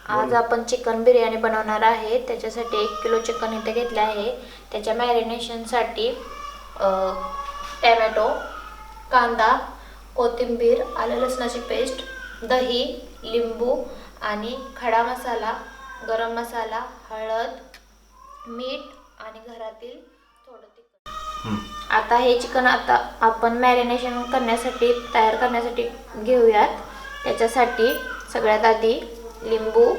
आज आपण चिकन बिर्याणी बनवणार आहे। त्याच्यासाठी 1 किलो चिकन इथे घेतले आहे। त्याच्या मॅरिनेशनसाठी टोमॅटो, कांदा, कोथिंबीर, आलं लसणाची पेस्ट, दही, लिंबू आणि खडा मसाला, गरम मसाला, हळद, मीठ आणि घरातील थोडं तिखट। आता हे चिकन आपण मॅरिनेशन करण्यासाठी तयार करण्यासाठी घेऊयात। त्याच्यासाठी सगळ्यात आधी लिंबू,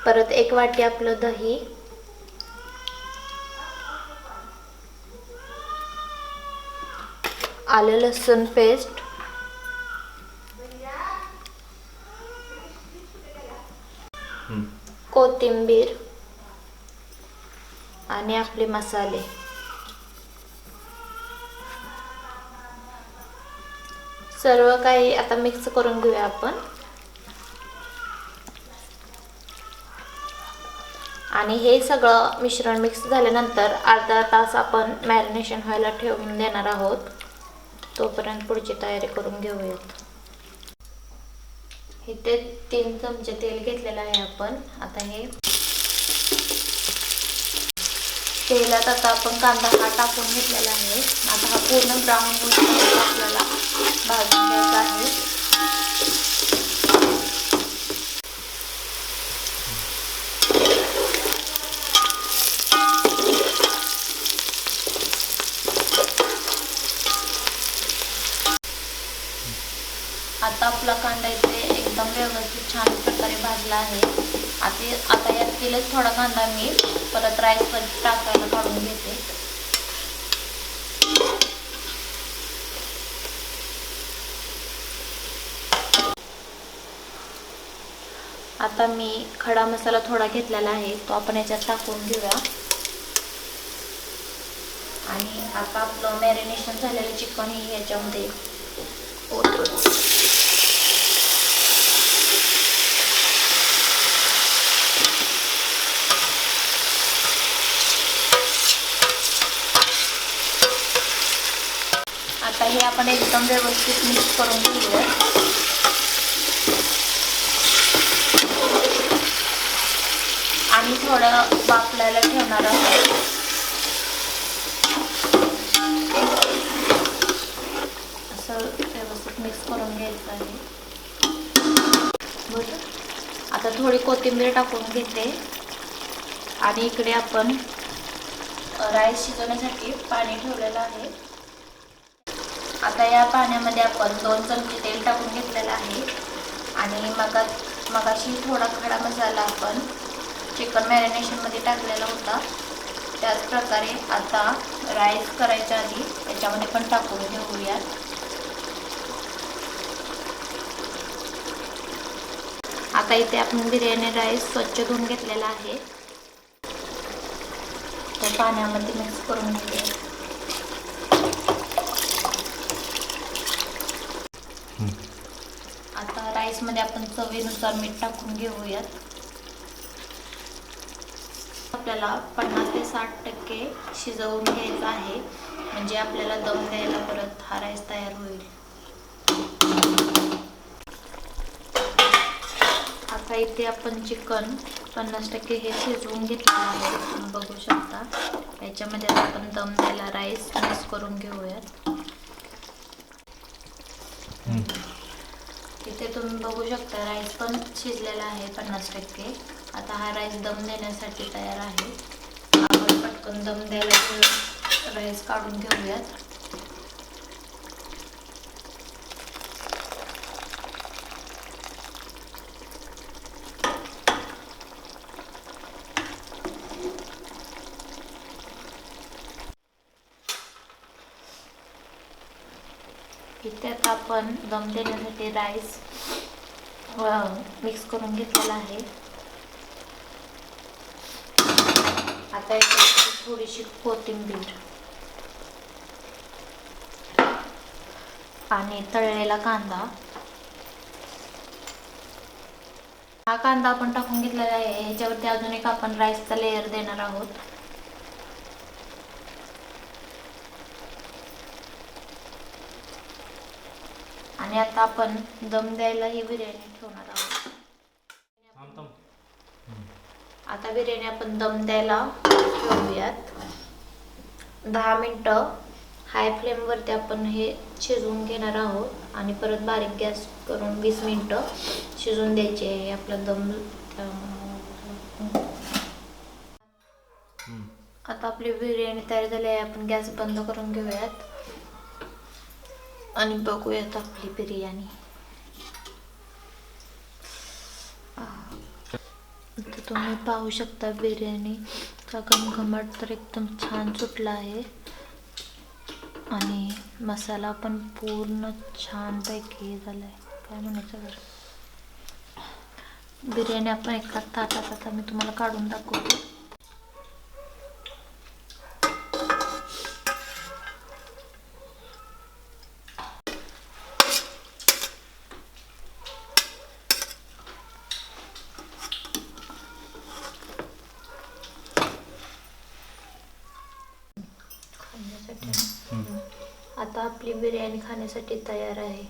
परत 1 वाटी आपलं दही, आलं लसूण पेस्ट, कोथिंबीर आणि आपले मसाले। सर्व काही आता मिक्स करून घेऊया आपण। आणि हे सगळं मिश्रण मिक्स झाल्यानंतर अर्धा तास आपण मॅरिनेशन व्हायला ठेवून देणार आहोत। तोपर्यंत पुढची तयारी करून घेऊयात। इथे 3 चमचे तेल घेतलेलं आहे आपण। आता हे तेलात आता आपण कांदा हा टाकून घेतलेला आहे। आता हा पूर्ण ब्राऊन होईपर्यंत आपल्याला भाजून घ्यायचा आहे। आता आपला कांदा इथे एकदम व्यवस्थित छान प्रकारे भाजला आहे। आता यातीलच थोडा कांदा मी परत राईस मध्ये टाकायला काढून घेते। आता मी खडा मसाला थोडा घेतलेला आहे, तो आपण याच्यात टाकून घेऊया। आणि आता आपलं मॅरिनेशन झालेलं चिकन ही याच्यामध्ये ओतूया। आता हे आपण एकदम व्यवस्थित मिक्स करून घेऊया। आणि थोडं वाफलायला ठेवणार आहोत। असं व्यवस्थित मिक्स करून घ्यायचं आहे। बरं, आता थोडी कोथिंबीर टाकून घेते। आणि इकडे आपण राईस शिजवण्यासाठी पाणी ठेवलेलं आहे। आता या पाण्यामध्ये आपण 2 चमचे तेल टाकून घेतलेलं आहे। आणि मगाशी थोडा खडा मसाला आपण चिकन मॅरिनेशन मध्ये टाकलेला होता। त्याच प्रकारे आता राईस करायच्या आधी त्याच्यामध्ये पण टाकून घेऊयात। आता इथे आपण बिर्याणी राईस स्वच्छ धुवून घेतलेला आहे, तो पाण्यामध्ये मिक्स करून घेऊया। आता राईस मध्ये आपण चवीनुसार मीठ टाकून घेऊयात। आपल्याला 50 ते 60% शिजवून घ्यायचा आहे, म्हणजे आपल्याला दम द्यायला परत हा राईस तयार होईल। आता इथे आपण चिकन 50% हे शिजवून घेतलेलं आहे, तुम्ही बघू शकता। याच्यामध्ये आपण दम द्यायला राईस मिक्स करून घेऊयात। इथे तुम्ही बघू शकता राईस पण शिजलेला आहे 50%। आता हा राईस दम देण्यासाठी तयार आहे। आपण पटकन दम द्यायला राईस काढून घेऊयात। इथे आता आपण दम देण्यासाठी राईस मिक्स करून घेतलेला आहे। आता याच्यात थोडीशी कोथिंबीर आणि तळलेला कांदा, हा कांदा आपण टाकून घेतलेला आहे। ह्याच्यावरती अजून एक आपण राईसचा लेयर देणार आहोत। आणि आता आपण दम द्यायला ही बिर्याणी ठेवणार आहोत. आता बिर्याणी आपण दम द्यायला ठेवूयात. 10 मिनटं हाय फ्लेमवरती आपण हे शिजवून घेणार आहोत आणि परत बारीक गॅस करून 20 मिनटं शिजवून द्यायचे आहे आपला दम. आता आपली बिर्याणी तयार झाली आहे. आपण गॅस बंद करून घेऊयात आणि बघूयात आपली बिर्याणी. तर तुम्ही पाहू शकता बिर्याणीचा घमघमाट तर एकदम छान सुटला आहे आणि मसाला पण पूर्ण छानपैकी झाला आहे. काय म्हणायचं बरं. बिर्याणी आपण एका ताटात आता मी तुम्हाला काढून दाखवते. आता आपली बिर्याणी खाण्यासाठी तयार आहे.